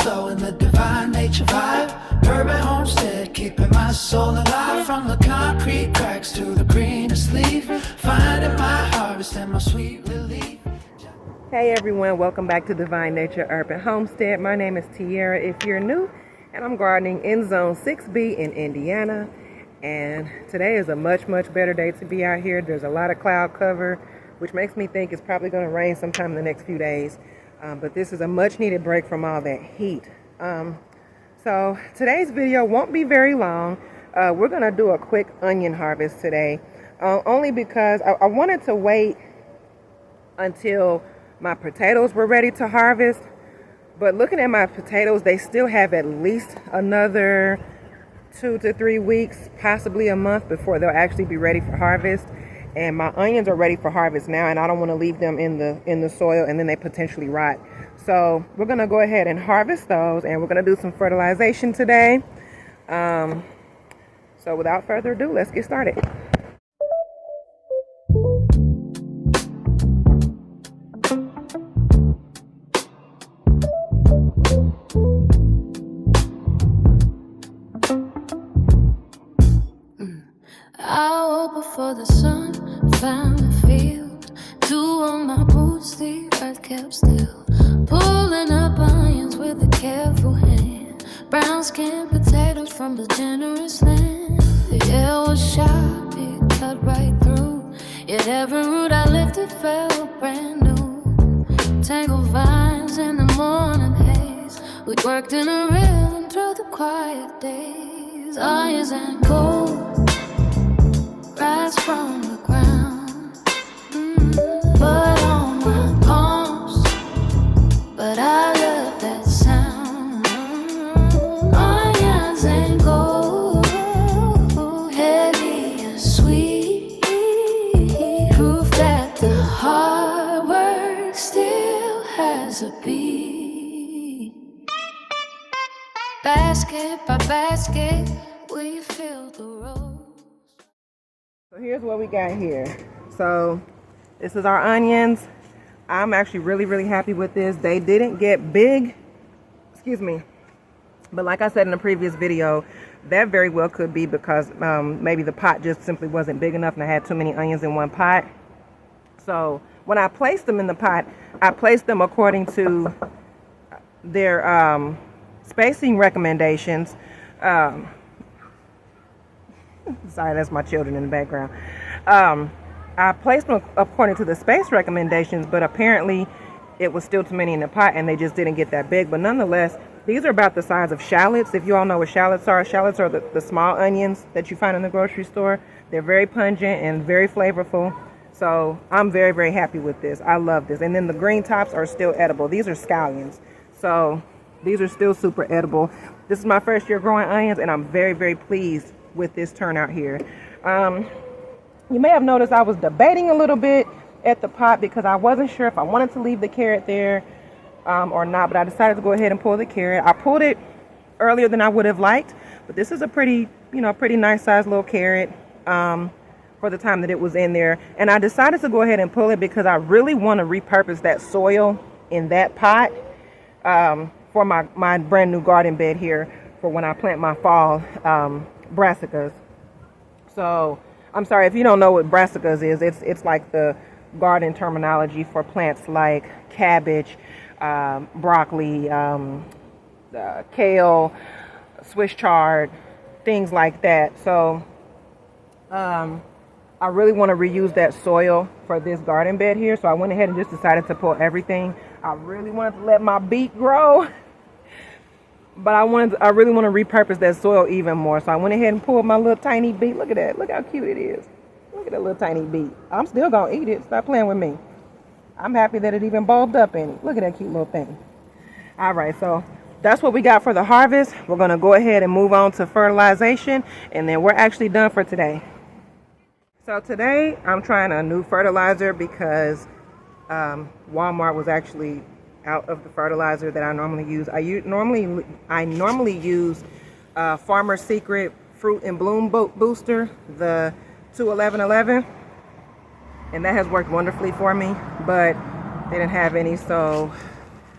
flow in the divine nature vibe. Urban homestead, keeping my soul alive. From the concrete cracks to the greenest leaf, finding my harvest and my sweet relief. Hey everyone, welcome back to Divine Nature Urban Homestead. My name is Tiara if you're new, and I'm gardening in Zone 6B in Indiana. And today is a much better day to be out here. There's a lot of cloud cover, which makes me think it's probably going to rain sometime in the next few days. But this is a much needed break from all that heat. So today's video won't be very long. We're going to do a quick onion harvest today, only because I wanted to wait until my potatoes were ready to harvest. But looking at my potatoes, they still have at least another 2 to 3 weeks, possibly a month, before they'll actually be ready for harvest. And my onions are ready for harvest now, and I don't want to leave them in the soil and then they potentially rot. So we're going to go ahead and harvest those, and we're going to do some fertilization today. So without further ado, let's get started. I woke before the sun found the field. Dew on my boots, the earth kept still. Pulling up onions with a careful hand. Brown skinned potatoes from the generous land. The air was sharp, it cut right through. Yet every root I lifted felt brand new. Tangled vines in the morning haze. We worked in a rhythm through the quiet days. Onions and gold rise from the ground, but on my palms, but I love that sound. Onions and gold, heavy and sweet, proof that the hard work still has a beat. Basket by basket, we fill the road. So here's what we got here. So this is our onions. I'm actually really happy with this. They didn't get big, excuse me, but like I said in the previous video, that very well could be because maybe the pot just simply wasn't big enough and I had too many onions in one pot. So when I placed them in the pot, I placed them according to their spacing recommendations. Sorry, that's my children in the background. I placed them according to the space recommendations, but apparently it was still too many in the pot and they just didn't get that big. But nonetheless, these are about the size of shallots. If you all know what shallots are the small onions that you find in the grocery store. They're very pungent and very flavorful. So I'm very happy with this. I love this. And then the green tops are still edible. These are scallions. So these are still super edible. This is my first year growing onions, and I'm very pleased with this turnout here. You may have noticed I was debating a little bit at the pot because I wasn't sure if I wanted to leave the carrot there or not, but I decided to go ahead and pull the carrot. I pulled it earlier than I would have liked, but this is a pretty nice sized little carrot for the time that it was in there. And I decided to go ahead and pull it because I really want to repurpose that soil in that pot for my brand new garden bed here for when I plant my fall brassicas. So I'm sorry if you don't know what brassicas is. It's like the garden terminology for plants like cabbage, broccoli, kale, Swiss chard, things like that. So I really want to reuse that soil for this garden bed here. So I went ahead and just decided to pull everything. I really wanted to let my beet grow, but I really want to repurpose that soil even more. So I went ahead and pulled my little tiny beet. Look at that. Look how cute it is. Look at that little tiny beet. I'm still going to eat it. Stop playing with me. I'm happy that it even bulbed up in it. Look at that cute little thing. All right. So that's what we got for the harvest. We're going to go ahead and move on to fertilization, and then we're actually done for today. So today I'm trying a new fertilizer because Walmart was actually out of the fertilizer that I normally use. I normally use Farmer's Secret Fruit and Bloom Booster, the 21111, and that has worked wonderfully for me, but they didn't have any, so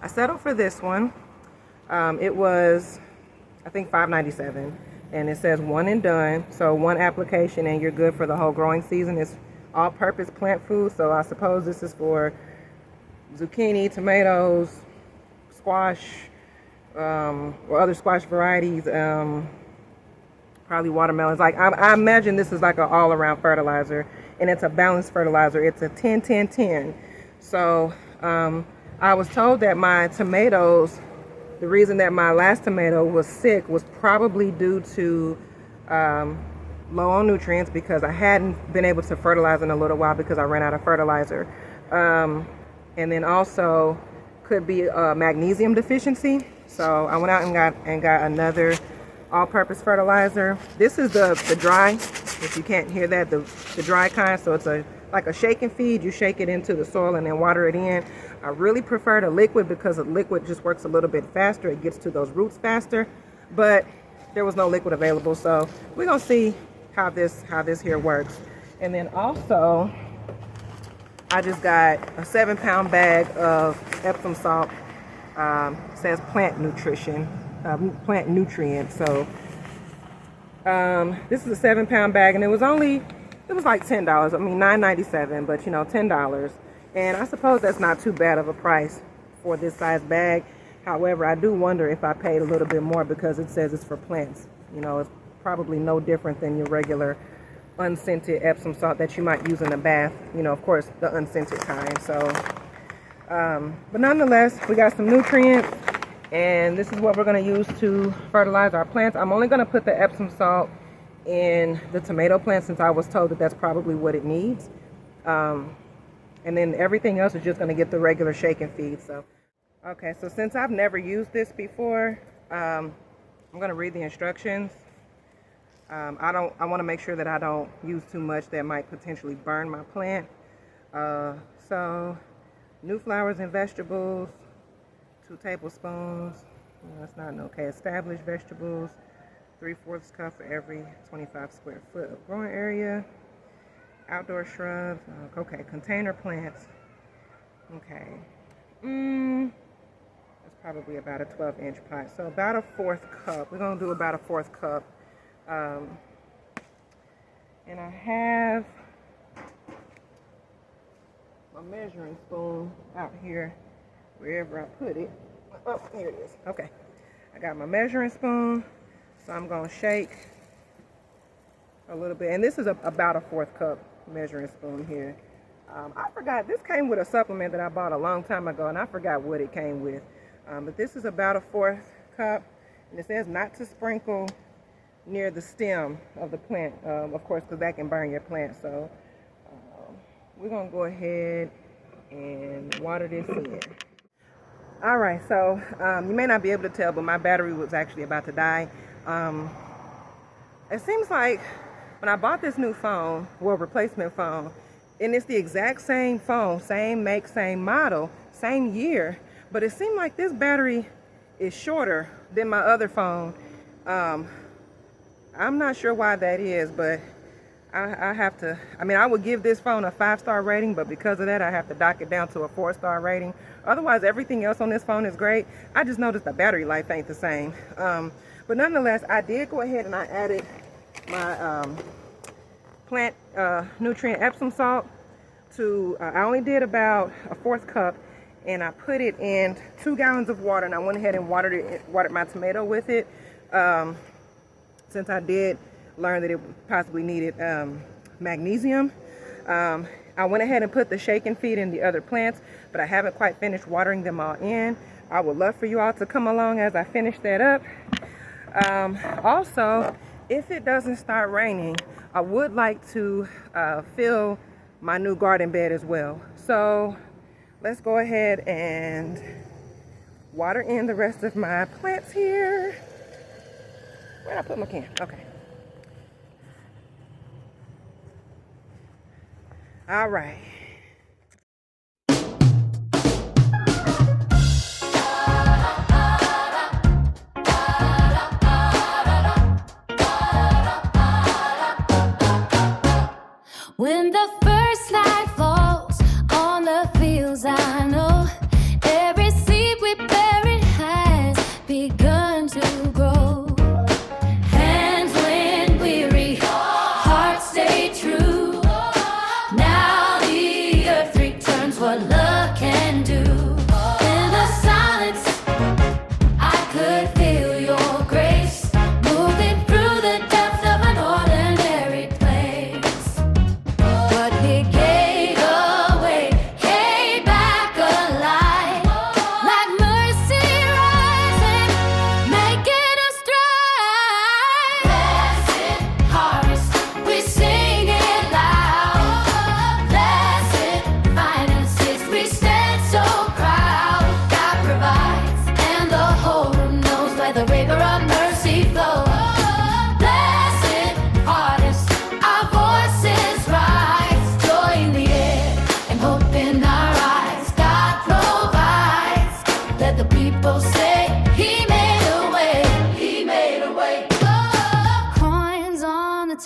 I settled for this one. It was, I think, $5.97, and it says one and done. So one application and you're good for the whole growing season. It's all-purpose plant food, so I suppose this is for zucchini, tomatoes, squash, or other squash varieties, probably watermelons. Like I imagine this is like an all-around fertilizer, and it's a balanced fertilizer. It's a 10-10-10. So I was told that my tomatoes, the reason that my last tomato was sick was probably due to low on nutrients, because I hadn't been able to fertilize in a little while because I ran out of fertilizer. And then also could be a magnesium deficiency. So I went out and got another all-purpose fertilizer. This is the dry, if you can't hear that, the dry kind. So it's like a shake and feed. You shake it into the soil and then water it in. I really prefer the liquid because the liquid just works a little bit faster. It gets to those roots faster, but there was no liquid available. So we're gonna see how this here works. And then also, I just got a 7-pound bag of Epsom salt. Says plant nutrition, plant nutrients. So this is a 7-pound bag, and it was like $10. I mean, $9.97, but you know, $10. And I suppose that's not too bad of a price for this size bag. However, I do wonder if I paid a little bit more because it says it's for plants. You know, it's probably no different than your regular unscented Epsom salt that you might use in a bath. You know, of course, the unscented kind. So, but nonetheless, we got some nutrients, and this is what we're going to use to fertilize our plants. I'm only going to put the Epsom salt in the tomato plant since I was told that that's probably what it needs. And then everything else is just going to get the regular shake and feed. So, okay, so since I've never used this before, I'm going to read the instructions. I want to make sure that I don't use too much that might potentially burn my plant. So, new flowers and vegetables, 2 tablespoons. That's not okay. Established vegetables, 3/4 cup for every 25 square foot of growing area. Outdoor shrubs. Okay, container plants. Okay. That's probably about a 12-inch pot. So about a 1/4 cup. We're going to do about a 1/4 cup. And I have my measuring spoon out here, wherever I put it. Oh, here it is. Okay. I got my measuring spoon. So I'm going to shake a little bit. And this is about a 1/4 cup measuring spoon here. I forgot, this came with a supplement that I bought a long time ago, and I forgot what it came with. But this is about a 1/4 cup, and it says not to sprinkle near the stem of the plant, of course, because that can burn your plant. So we're going to go ahead and water this in. All right, so you may not be able to tell, but my battery was actually about to die. It seems like when I bought this new phone, well, replacement phone, and it's the exact same phone, same make, same model, same year, but it seemed like this battery is shorter than my other phone. I'm not sure why that is, but I have to, I mean, I would give this phone a 5-star rating, but because of that, I have to dock it down to a 4-star rating. Otherwise, everything else on this phone is great. I just noticed the battery life ain't the same. But nonetheless, I did go ahead and I added my plant nutrient Epsom salt to, I only did about a 1/4 cup, and I put it in 2 gallons of water, and I went ahead and watered my tomato with it, since I did learn that it possibly needed magnesium. I went ahead and put the shake and feed in the other plants, but I haven't quite finished watering them all in. I would love for you all to come along as I finish that up. Also, if it doesn't start raining, I would like to fill my new garden bed as well. So let's go ahead and water in the rest of my plants here. Where'd I put my can? Okay. All right. When the first light falls on the fields, I know every seed we bury has been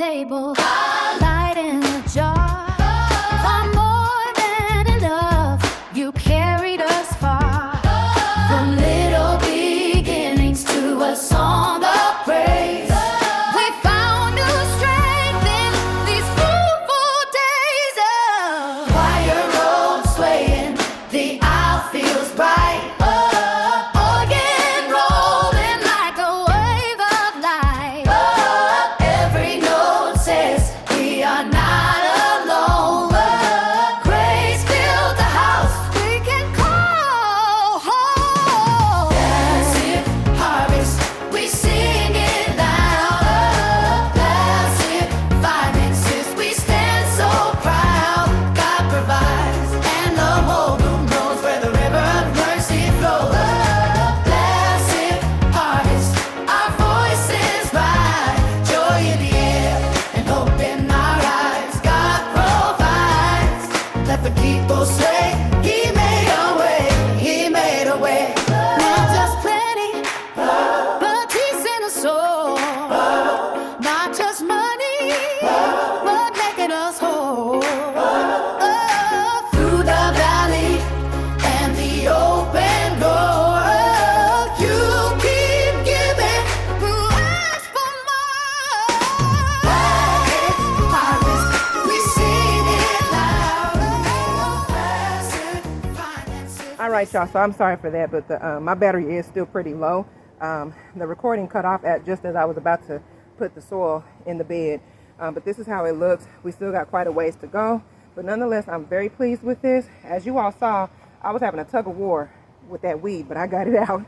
table, light in the jar. Far more than enough, you carried us far. From little beginnings to a song of praise. We found new strength in these fruitful days. Choir roll swaying, the aisle feels bright. Organ rolling like a wave of light. Every note says we are not alone. Grace filled the house we can call home. Massive harvest, we sing it loud. Massive finances, we stand so proud. God provides, and the whole room knows where the river of mercy flows. Massive harvest, our voices rise. Joy in the air and hope in our eyes. God provides. Let the people say, He made a way. He made a way. Not just plenty, but peace in a soul. Not just money, but making us whole. Through the valley and the open door, you keep giving. Who asks for more? Harvest, we sing it loud. Blessed finances. All right, y'all. So I'm sorry for that, but my battery is still pretty low. The recording cut off at just as I was about to put the soil in the bed. But this is how it looks. We still got quite a ways to go. But nonetheless, I'm very pleased with this. As you all saw, I was having a tug of war with that weed, but I got it out.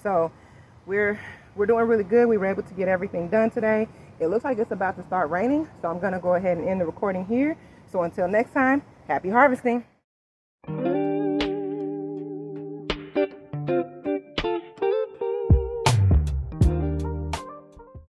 So we're doing really good. We were able to get everything done today. It looks like it's about to start raining, so I'm going to go ahead and end the recording here. So until next time, happy harvesting.